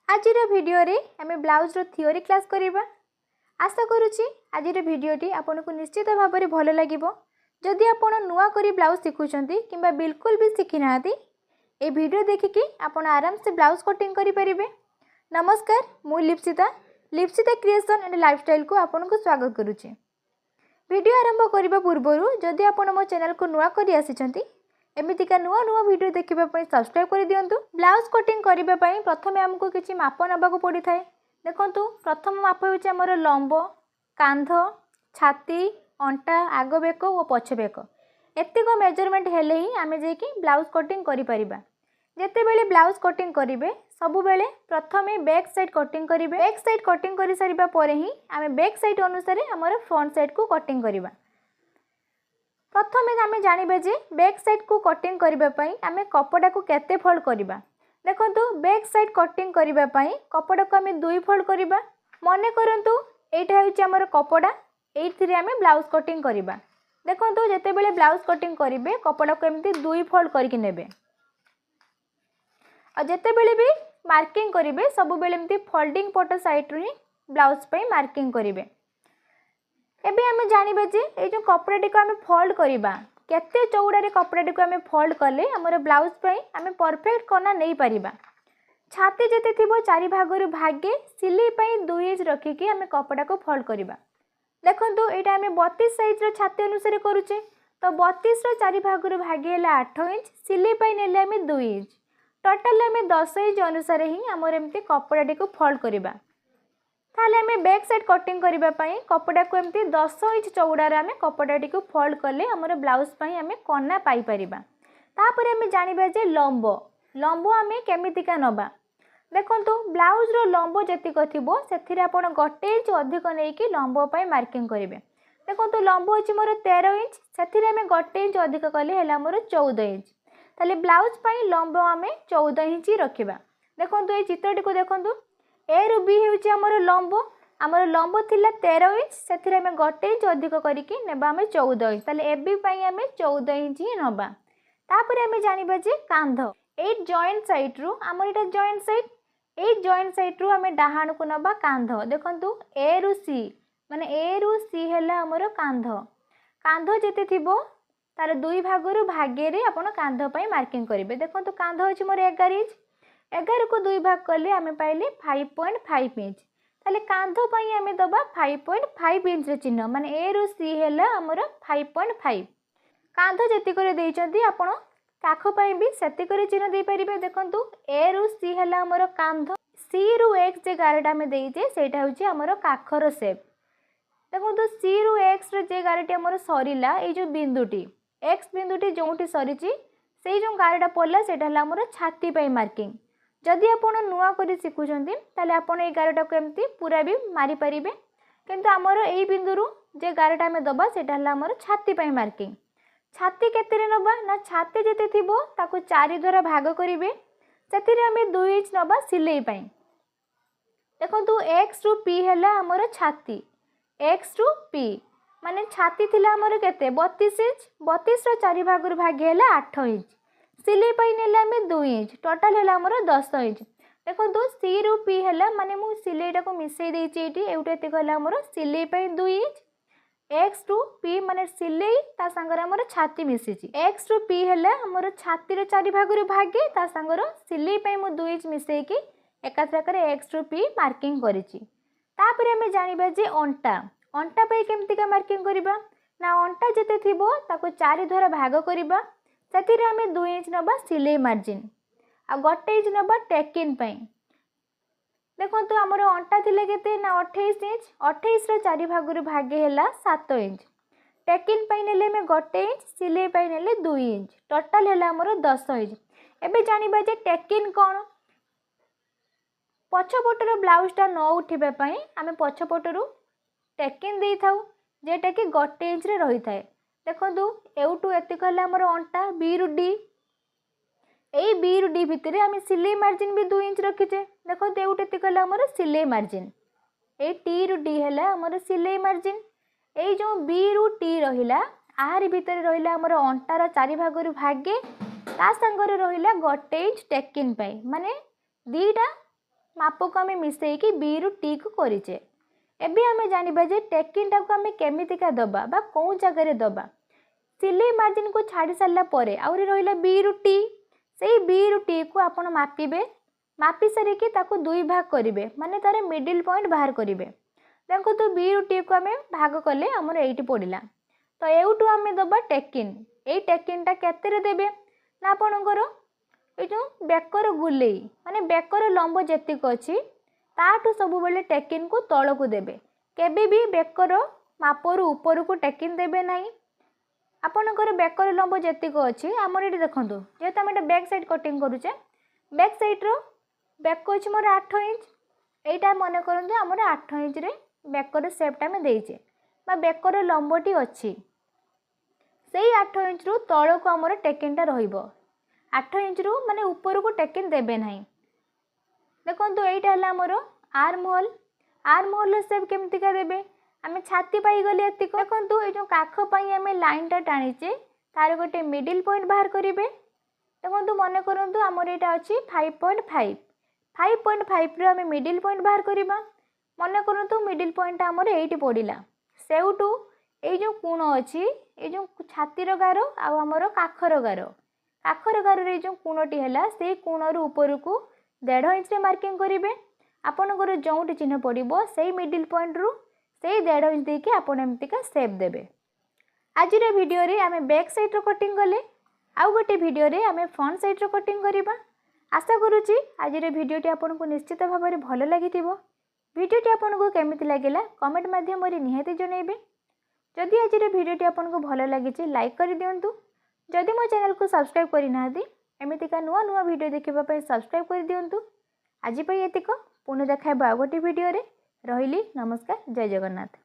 आज भिडियो रे आम ब्लाउज थियोरी क्लास करवा। आशा करुच्ची आज भिडियोटी आपन को निश्चित भाव में भल लगे। जदि आप नुआ करी ब्लाउज शिखुंट कि बिल्कुल भी शिखी ना ये वीडियो देखिकी आपण आराम से ब्लाउज कटिंग करें। नमस्कार, मु लिप्सिता क्रिएशन एंड लाइफस्टाइल को आपन को स्वागत करुच्ची। वीडियो आरंभ करने पूर्व जदि आपण मो चैनल को नुआ करी आसी एमतीका नुआ नुआ वीडियो देखा सब्सक्राइब कर दिंतु। ब्लाउज कटिंग करने प्रथम आमको किसी माप ना पड़ी था। देखु प्रथम माप होमर लंब, कांध, छाती, अंटा, आग बेक और पछ बेक एतिक मेजरमेंट हेले ही आम जा ब्लाउज कटिंग करें। जिते बेले ब्लाउज कटिंग करेंगे सबु बेले प्रथमे बैक साइड कटिंग करेंगे। बैक साइड कटिंग कर सारिबा परे ही आम बैक साइड अनुसार आमर फ्रंट साइड को कटिंग करवा। प्रथमे आम जानिबे जे बैक साइड को कटिंग करने आम कपड़ा को केते फोल्ड करवा। देखो बैक साइड कटिंग करने कपड़ा को आम दुई फोल्ड करवा। मन करंतु एटा होची हमर कपड़ा, एइथिरे आम ब्लाउज कटिंग करवा। देखो जेते बेले ब्लाउज कटिंग करेंगे कपड़ा को एमती दुई फोल्ड करके नेबे और जेते बेले भी मार्किंग करेंगे सब बेले एमती फोल्डिंग पट साइड रू ही ब्लाउज पे मार्किंग करेंगे। एबे आम जानिबे जे ए जो कपड़ाटी को आम फोल्ड करवा केते चौड़ारे कपड़ाटी को आम फोल्ड कले हमर ब्लाउज पे आम परफेक्ट कना नहीं पारिबा। छाती जेते थिबो चारि भागरु भागे सिलाई पे 2 इंच रखिकी आम कपड़ा को फोल्ड करवा। देखंतु एटा आम 32 साइज रो छाती अनुसार करूचे तो 32 रो चारि भागरु भागे हेला 8 इंच, सिलाई पे नेले आम 2 इंच, टोटल आम 10 इंच अनुसार ही आमर एमती कपड़ाटी को फोल्ड करवा। ताले आम बैक साइड कटिंग करने कपड़ा को एमती 10 इंच चौड़ार आम कपड़ाटी को फोल्ड कले आमर ब्लाउज आम कना पाई परिबा। तापर आम जानिबा जे लंब आम केमितिका नबा। देखंतु ब्लाउज रो लंब जतिक थिबो सेथिरे आपण 1 इंच अधिक नेकी लंब पाई मार्किंग करिवे। देखंतु लंब अछि मोर 13 इंच, सेथिरे आम 1 इंच अधिक कले हेला मोर 14 इंच। ताले ब्लाउज पाई लंब आम 14 इंच रखिबा। देखंतु ए चित्रटी को देखंतु ए रु बी होउची हमर लंब, हमर लंब थिला 13 इंच, सेथिरे आम 1 इंच अधिक करिकी नेबा आम 14 इंच। ताले ए बी पाई आम 14 इंच ही नबा। तापर आम जानिबा जे कांध ए जॉइंट साइड रू हमर एटा joint side, a joint side रू आम डाहाण को नबा कांध। देखंतु ए रु सी माने ए रु सी हैला हमर कांध। कांध जेते थिबो तार दुई भागरु भागे रे आपण कांध पाई मार्किंग करिवे। देखंतु कांध होची मोर 11 इंच, 11 को दुई भाग कले आम पाइले 5.5 इंच। ताले कांध पाई आम दबा 5.5 इंच रे चिन्ह माने ए रु सी हैला हमर 5.5। कांध जेति करे देइचंती आपण काख पाई भी सेति करे चिन्ह दे परिबे। देखंतु ए रु सी हैला हमर कांध, सी रु एक्स जे गारटा में देइचे सेटा होची हमर काखर शेप। देखंतु सी रु एक्स रे जे गारटी हमर सरीला ए जो बिंदुटी एक्स बिंदुटी जोंटी सरीची सेई जो गारटा पड़ला सेटा हला हमर छाती पाई मार्किंग। जदि आपण नुआ करी शिखुचंती ताले आपण ए गारटा को एमती पूरा भी मारी परिबे, किंतु हमर एई बिंदुरु जे गारटा में दबा सेटा हला हमर छाती पाई मार्किंग। छाती केतेरे नबा ना छाती जेते थिबो ताको 4 द्वारा भाग करिवे, सेतिरे आमे 2 इंच नबा सिलाई पाई। देखंतु x रु p हैला हमर छाती, x रु p माने छाती थिला हमर केते 32 इंच, 32 रो 4 भाग रु भाग हैला 8 इंच, सिलाई पाई नेला आमे 2 इंच, टोटल हैला हमर 10 इंच। देखंतु c रु p हैला माने मु सिलाईटा को मिसई देइची एटी एउटे एते कहला हमर सिलाई पाई 2 इंच, x टू p माने सिलाई ता संगर हमर छाती मिसिची। x टू p हैला हमर छाती रे 4 भाग रु भागे ता संगर सिलाई पाई मु 2 इंच मिसई की एकाथरकर x टू p मार्किंग करिची। तापर हमें जानिबा जे अंटा पाई केमती का मार्किंग करिबा ना अंटा जेते थिबो ताको 4 द्वारा भाग करिबा, सेतिरे हमें 2 इंच नबा सिलाई मार्जिन आ 1 इंच नबा टेकिन पाई। देखंतु हमर अंटा थिले केते ना 28 इंच, 28 रो 4 भाग रु भागे हैला 7 इंच, टेकिन पाई नेले में 1 इंच, सिलाई पाई नेले 2 इंच, टोटल हैला हमर 10 इंच। एबे जानिबा जे टेकिन कोन पछपटर ब्लाउजटा न उठिबा पाई आमे पछपटरु टेकिन देई थाउ जेटा कि 1 इंच रे रही थाए। देखंतु एउटू एति कहला हमर अंटा बी रु डी, एई बी रु डी भितरे आमे सिलाई मार्जिन भी 2 इंच रखिचे। देखंतु एउटू एति कहला हमर सिलाई मार्जिन, ए टी रु डी हैला हमर सिलाई मार्जिन, ए जो बी रु टी रहिला आहारी भितरे रहिला हमर अंटार 4 भाग रु भागे ता संगर रहिला 1 इंच टेकिन पाई माने दीटा माप को आम मिसेक बी रु टी को करें। एबे आम जानिबा जे टेकिन टाको आम केमितिका दबा बा कौ जगह दबा। सिलाई मार्जिन को छाड़ी सारा पर आउरी रहिला बी रु टी, से बी रु टी को आपण मापिबे। मापी सारिकी ताको दुई भाग करेंगे, माने तार मिडिल पॉइंट बाहर करेंगे। देखो तो बी रु टी को आम भाग कले आमर एटी पड़ा। तो एवटू आम दबा टेकिन। ये टेकिनटा केते देबे ना आपणकर ये जो बेकर गुलेई माने बेकर लंब जेतिक अच्छी ताठू सब बेले टेकिन को तल को देबे। केबे भी बेकर मापर ऊपर को टेकिन देबे नहीं। आपणकर बेकर लंब जेतिक अच्छी आमर ये देखो जेहेतु आम बैक साइड कटिंग करुचे, बैक साइड रो बेक अच्छी मोर 8 इंच। यहीटा मन करते आमर 8 इंच रे बेकर सेपटा आम देचे बा बेकर लंबटी अच्छी। से 8 इंच रु तल को आमर टेकिनटा रहिबो। 8 इंच रु माने ऊपर को टेकिन देबे नहीं। देखो यहीटा है आमर आर्म होल। आर्म होल सेप केमतिका देबे आम छाती पाई गले एतिक। देखो ये जो काख पाई आम लाइनटा टाणीचे तार गोटे मिडिल पॉइंट बाहर करेंगे। देखो मन करूँ आमर यहाँ अच्छी 5.5 5.5 रे आम मिडिल पॉइंट बाहर करवा। मन करूँ मिडिल पॉइंट आमर एटी पड़ा। सेउटू ये जो कोण अच्छी ये जो छातीर गार आमर काखर गार ये जो कोणटी है से कोण ऊपर को 1.5 इंच मार्किंग करेंगे। आपणकर जो चिन्ह पड़ो से मिडिल पॉइंट रु से 1.5 इंच देके आपन एमतिका सेप देबे। आज वीडियो रे आमे बैक साइड रो कटिंग कले, आउ गोटे वीडियो रे आमे फ्रंट साइड रो कटिंग करिबा। आशा करूची आज वीडियोटी आपनको निश्चित भाव में भल लागिथिबो। वीडियोटी आपनको केमिति लागिला कमेंट माध्यम रे निहाती जणैबे। जदि आज वीडियोटी आपनको भल लागिछि लाइक कर दियंतु। जदि मो चैनल को सब्सक्राइब करिनाहादी एमितिका नुआ नुआ वीडियो देखिबा पई सब्सक्राइब कर दियंतु। आज पई एतिक पुणी देखाइबा गोटे वीडियो रे। रहिली नमस्कार, जय जगन्नाथ।